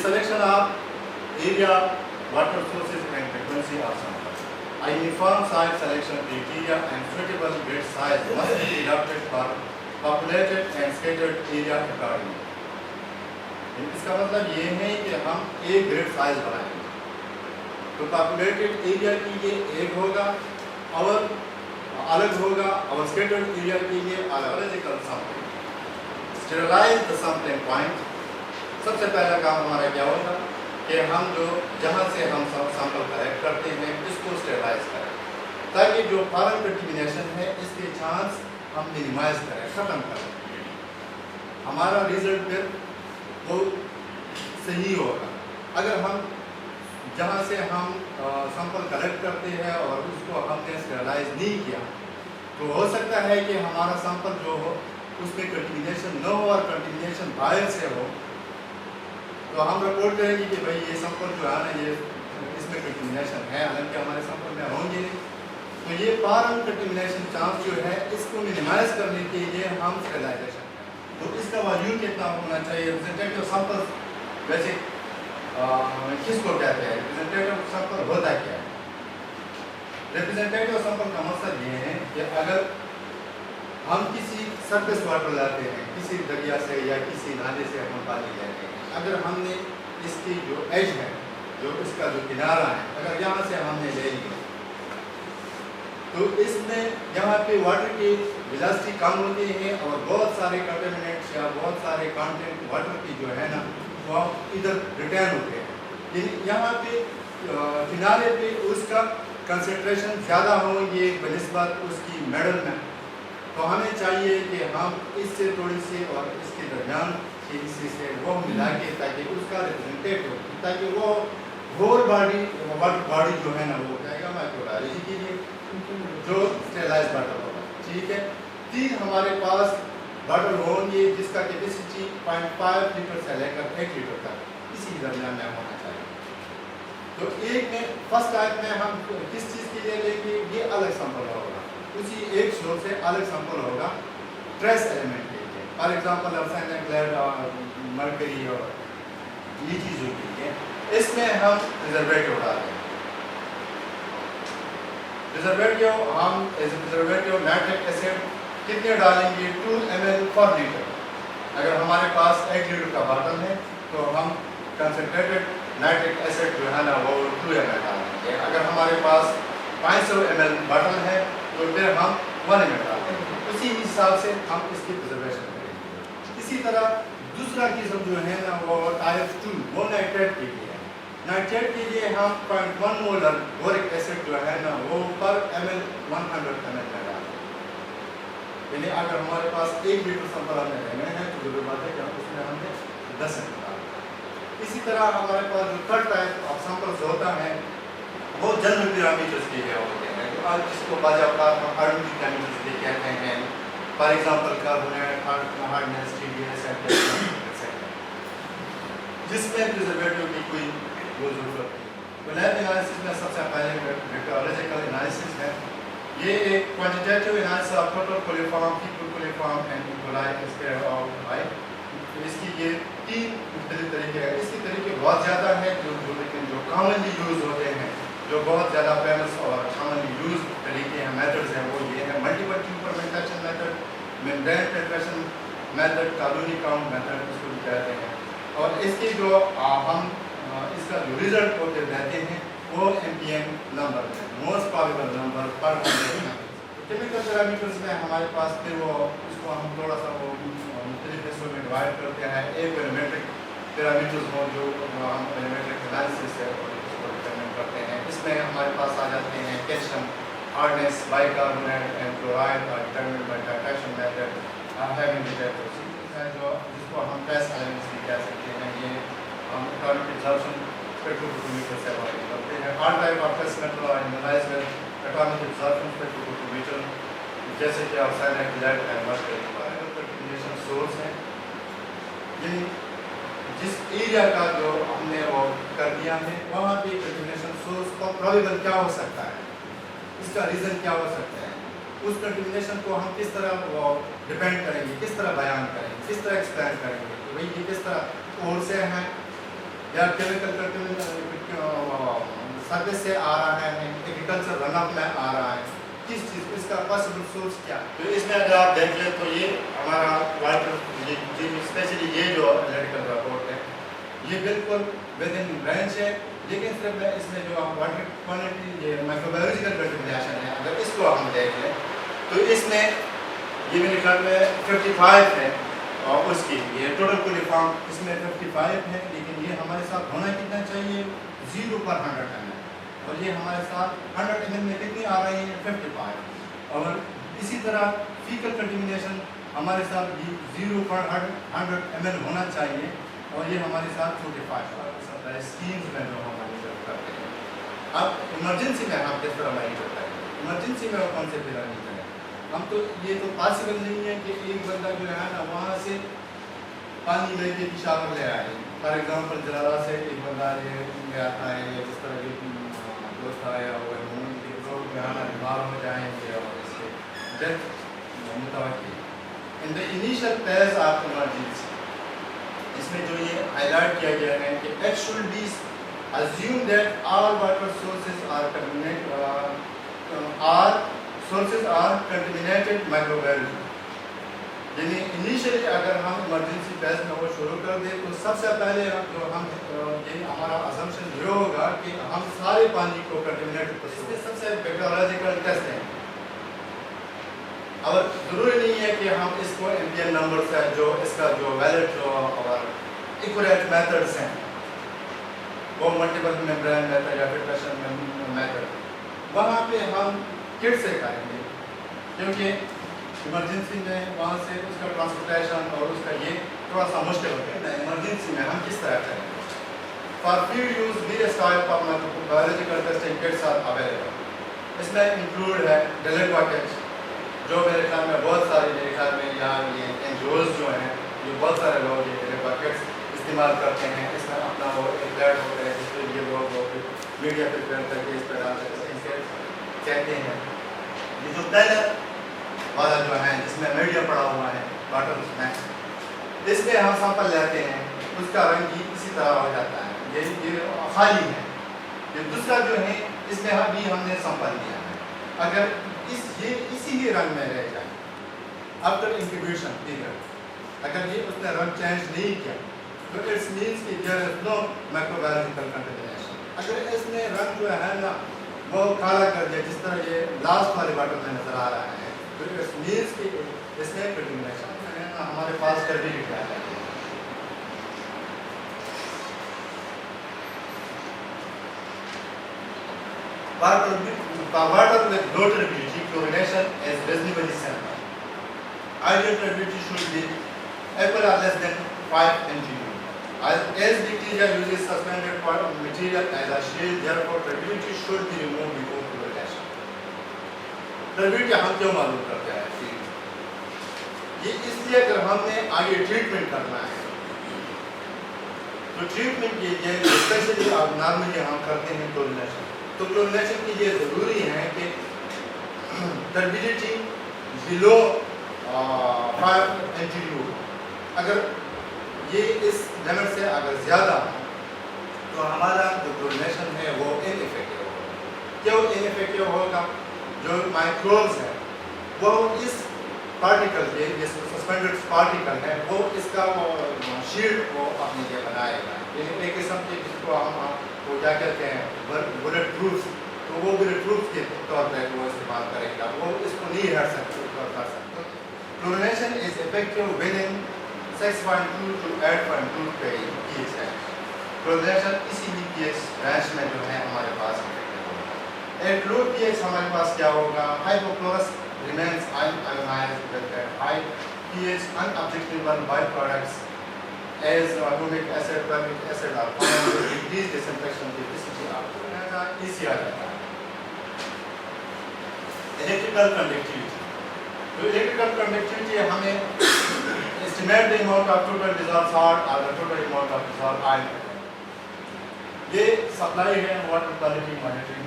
selection of area, water sources and frequency of sample. A uniform site selection criteria and suitable grid size must be adopted for populated and scattered area accordingly. इसका मतलब ये है कि हम एक grid size बनाएंगे, तो populated area के लिए एक होगा और अलग होगा और स्कैटर्ड एरिया के लिए अलग अलग sample. Sterilise the sampling point. सबसे पहला काम हमारा क्या होगा कि हम जो जहाँ से हम सैंपल कलेक्ट करते हैं इसको स्टेरलाइज करें, ताकि जो फॉरेन कंटेमिनेशन है इसके चांस हम मिनिमाइज करें, ख़त्म करें, हमारा रिजल्ट फिर वो सही होगा। अगर हम जहाँ से हम सैंपल कलेक्ट करते हैं और उसको हमने स्टेरलाइज नहीं किया तो हो सकता है कि हमारा सैंपल जो हो उसमें कंटेमिनेशन न हो और कंटेमिनेशन बाहर से हो, तो हम रिपोर्ट करेंगे कि भाई ये सैंपल जो है ना ये इसमें कंटेमिनेशन है, हालांकि हमारे सैंपल में होंगे नहीं। तो ये फॉरेन कंटेमिनेशन चांस जो है इसको मिनिमाइज करने के लिए हम स्टेरलाइजेशन, तो इसका वॉल्यूम कितना होना चाहिए। रिप्रेजेंटेटिव सैंपल वैसे किसको कहते हैं, रिप्रेजेंटेटिव सैंपल होता क्या है? रिप्रेजेंटेटिव सैंपल का मकसद ये है कि अगर हम किसी सरफेस वाटर लाते हैं, किसी दरिया से या किसी नाले से हम पानी लेते हैं, अगर हमने इसकी जो एज है, जो इसका जो किनारा है, अगर यहाँ से हमने ले लिया तो इसमें यहाँ पे वाटर की वेलोसिटी कम होती है और बहुत सारे कंटेमिनेंट्स या बहुत सारे कंटेंट वाटर की जो है ना वो इधर रिटर्न होते हैं। यहाँ पे किनारे पे उसका कंसंट्रेशन ज़्यादा हो ये बनिस्बत उसकी मेडल में, तो हमें चाहिए कि हम इससे थोड़ी सी और इसके दरमियान के हिस्से से वो मिला के ताकि उसका रिप्रेजेंटेटिव हो, ताकि वो होल बॉडी वाटर बॉडी जो है ना वो जाएगा माइक्रोबायोलॉजी के लिए जो स्टेरलाइज वाटर होगा। ठीक है, 3 हमारे पास वाटर होंगे जिसका कैपेसिटी 0.5 लीटर से लेकर 1 लीटर तक इसी दरमियान में होना चाहिए। तो एक में फर्स्ट टाइप में हम किस चीज़ के लिए लेंगे, ये अलग सैंपल होगा, उसी एक सोर्स से अलग सैंपल होगा ट्रेस एलिमेंट के लिए, for example arsenic, lead, mercury और ये चीज़ों के लिए। इसमें हम प्रिजर्वेटिव डालेंगे। प्रिजर्वेटिव हम प्रिजर्वेटिव नाइट्रिक एसिड कितने डालेंगे, 2 ml पर लीटर। अगर हमारे पास 1 लीटर का बॉटल है तो हम कंसनट्रेटेड नाइट्रिक एसिड जो है ना वो 2 ml डालेंगे। अगर हमारे पास 500 ml बॉटल है तो फिर हम 1 ml डालेंगे। उसी हिसाब से हम इसकी प्रिजर्वेशन करेंगे। इसी तरह दूसरा किस्म जो है ना वो टाइप 2 वो नाइट्रेट के लिए है। नाइट्रेट के लिए हम 0.1 मोलर बोरिक एसिड जो है ना वो पर ml 100 ml में डालेंगे। यानी अगर हमारे पास 1 लीटर सैंपल हमने लेना है तो जरूरी बात है कि उसमें हमने 10 ml डालेंगे। इसी तरह हमारे पास जो थर्ड टाइप ऑफ सैंपल्स होता है वो जनरल पैरामीटर्स के लिए होते हैं, तो आज जिसको बाज़ाब्ता हम आर्गेनिक पैरामीटर्स भी कहते हैं, for example carbonate, hardness, TDS, etcetera, जिसमें प्रिजर्वेटिव की कोई वो जरूरत नहीं। तो लैब एनालिसिस में सबसे पहले मेट्रोलॉजिकल एनालिसिस है। ये एक quantitative analysis of total coliform, equal coliform and equalise square of high. इसकी ये 3 मुख्तलिफ तरीके हैं। इसके तरीके बहुत ज़्यादा हैं लेकिन जो कॉमनली यूज़ होते हैं, जो बहुत ज़्यादा फेमस और कॉमनली यूज तरीके हैं, मेथड्स हैं, वो ये है multiple tube fermentation method, membrane filtration method, colony count method इसको भी कहते हैं। और इसके जो हम इसका जो रिजल्ट होते रहते हैं वो MPM नंबर है, मोस्ट प्रोबेबल नंबर पर 100। केमिकल पैरामीटर्स में हमारे पास फिर वो इसको हम थोड़ा सा वो मुख्तलिफ हिस्सों में डिवाइड करते हैं। एक पैरामीट्रिक पैरामीटर्स हो जो हम पैरामीट्रिक एनालिसिस से इसको डिटरमिन करते हैं। इसमें हमारे पास आ जाते हैं calcium, hardness, bicarbonate and chloride और determine by titration method, having detector है जो जिसको हम ट्रेस एलिमेंट्स भी कह सकते हैं। ये हम एटॉमिक एब्जॉर्प्शन स्पेक्ट्रोफोटोमीटर से अवॉइड करते हैं। All type of test method are analysed with atomic absorption spectrophotometer, जैसे कि arsenic, lead and mercury. Contamination source है, यानी जिस एरिया का जो हमने वो कर दिया है वहाँ पे कंटेमिनेशन सोर्स का प्रोबेबल क्या हो सकता है, इसका रीज़न क्या हो सकता है, उस कंटेमिनेशन को हम किस तरह वो डिपेंड करेंगे, किस तरह बयान करेंगे, किस तरह एक्सप्लेन करेंगे कि भाई ये किस तरह और से हैं یا کیمیکل سروس سے آ رہا ہے, ایگریکلچر رن آف میں آ رہا ہے, کس چیز اس کا پاسبل سورس کیا؟ تو اس میں اگر آپ دیکھ لیں تو یہ ہمارا واٹر اسپیشلی یہ جو انالیٹیکل رپورٹ ہے یہ بالکل ود ان رینج ہے, لیکن صرف اس میں جو واٹر کوالٹی یہ مائکروبیولوجیکل کنٹمینیشن ہے اگر اس کو ہم دیکھ لیں تو اس میں یہ میرے خیال میں 55 ہے, اور اس کی یہ ٹوٹل کولیفارم اس میں 55 ہے, لیکن یہ ہمارے ساتھ ہونا کتنا چاہیے 0/100 ml, اور یہ ہمارے ساتھ 100 ml میں کتنی آ رہی ہے 55, اور اسی طرح فیکل کنٹمینیشن ہمارے ساتھ بھی 0/100 ml ہونا چاہیے, اور یہ ہمارے ساتھ 45 اسکیمز میں جو ہم مانیٹر کرتے ہیں. اب ایمرجنسی میں ہم کس طرح مانیٹر کریں گے, ایمرجنسی میں وہ کون سے پھر نہیں کریں, ہم تو یہ تو پاسبل نہیں ہے کہ ایک بندہ جو ہے نا وہاں سے پانی لے کے پشاور لے آئے. فار ایگزامپل جلالہ سے ایک بندہ یہ آتا ہے, یا جس طرح کے دوست آیا وہ لوگ جو ہے نا بیمار ہو جائیں گے اور اس سے ڈیتھ متوقع. In the initial phase of emergency اس میں جو یہ ہائی لائٹ کیا گیا ہے کہ it should be assume that all water sources are contaminated microbially. یعنی انیشلی اگر ہم ایمرجنسی فیز میں وہ شروع کر دیں تو سب سے پہلے جو ہم یہ ہمارا assumption یہ ہوگا کہ ہم سارے پانی کو کنٹمینیٹ کر سکتے ہیں. سب سے بیکٹیریولوجیکل ٹیسٹ ہیں, اور ضروری نہیں ہے کہ ہم اس کو MPN نمبر سے جو اس کا جو ویلڈ جو اور ایکوریٹ میتھڈس ہیں وہ ملٹیپل میمبرین میتھڈ یا فلٹریشن میتھڈ وہاں پہ ہم کٹ سے کریں گے, کیونکہ ایمرجنسی میں وہاں سے اس کا ٹرانسپورٹیشن اور اس کا یہ تھوڑا سا مشکل ہوتا ہے. ایمرجنسی میں ہم کس طرح کریں گے؟ For field use various type of biological testing kits are available. اس میں انکلوڈ ہے ڈیلیکوا کٹ جو میرے خیال میں بہت سارے میرے خیال میں یہاں یہ NGOs جو ہیں یہ بہت سارے لوگ یہ ڈیلیکوا کٹس استعمال کرتے ہیں. اس میں اپنا وہ ایک لیڈ ہوتا ہے جس پہ یہ لوگ میڈیا پہ پرنٹ کر کے اس پہ ڈال کر کہتے ہیں. یہ جو پہلا والا جو ہے جس میں میڈیا پڑا ہوا ہے واٹر میں, اس میں ہم سیمپل لیتے ہیں, اس کا رنگ بھی اسی طرح ہو جاتا ہے, یہ خالی ہے. یہ دوسرا جو ہے اس میں بھی ہم نے سیمپل لیا ہے, اگر یہ اسی ہی رنگ میں رہ جائے آفٹر انکیوبیشن پیریڈ, اگر یہ اس نے رنگ چینج نہیں کیا تو اٹس مینس کہ دیر از نو مائکروبیولوجیکل کنٹمینیشن. اگر اس نے رنگ جو ہے نا وہ کالا کر دیا جس طرح یہ لاسٹ والے واٹر میں نظر آ رہا ہے تو اٹس مینس کہ اس میں کنٹمینیشن ہمارے پاس کر بھی لکھا ہے. Water with low turbidity chlorination is reasonably simple. Ideal turbidity should be equal or less than 5 mg/mol. As bacteria uses suspended material as a shield, therefore turbidity should be removed before chlorination. Turbidity ہم کیوں معلوم کرتے ہیں؟ یہ اس لیے اگر ہم نے آگے ٹریٹمنٹ کرنا ہے تو ٹریٹمنٹ کے لیے اسپیشلی آپ نارملی ہم کرتے ہیں کلورینیشن. تو کلورینیشن کے لیے ضروری ہے کہ ٹربیڈیٹی بلو 5 mg/mol. اگر یہ اس لیمٹ سے اگر زیادہ تو ہمارا جو کلورینیشن ہے وہ ان افیکٹو ہوگا. کیوں ان افیکٹو ہوگا؟ جو مائکروبس ہیں وہ اس پارٹیکل کے جس سسپینڈڈ پارٹیکل ہے وہ اس کا شیلڈ کو اپنے لیے بنائے گا. ایک قسم کے جس کو ہم وہ کیا کہتے ہیں بلٹ پروف, تو وہ بلٹ پروف کے طور پہ وہ استعمال کرے گا, وہ اس کو نہیں ہٹ سکتے کر سکتے. Chlorination is effective within 6.2 to 8.2 pH ہے. کلورینیشن اسی بھی پی ایچ رینج میں جو ہے ہمارے پاس ایٹ لو پی ایچ ہمارے پاس کیا ہوگا؟ ہائپوکلورس remains ionized with high pH unobjectable byproducts as humic acid, formic acid are found to decrease disinfection capacity of ECR. Electrical conductivity. تو electrical conductivity ہمیں estimate the amount of total dissolved salt or the total amount of dissolved ion. یہ supply ہے water quality monitoring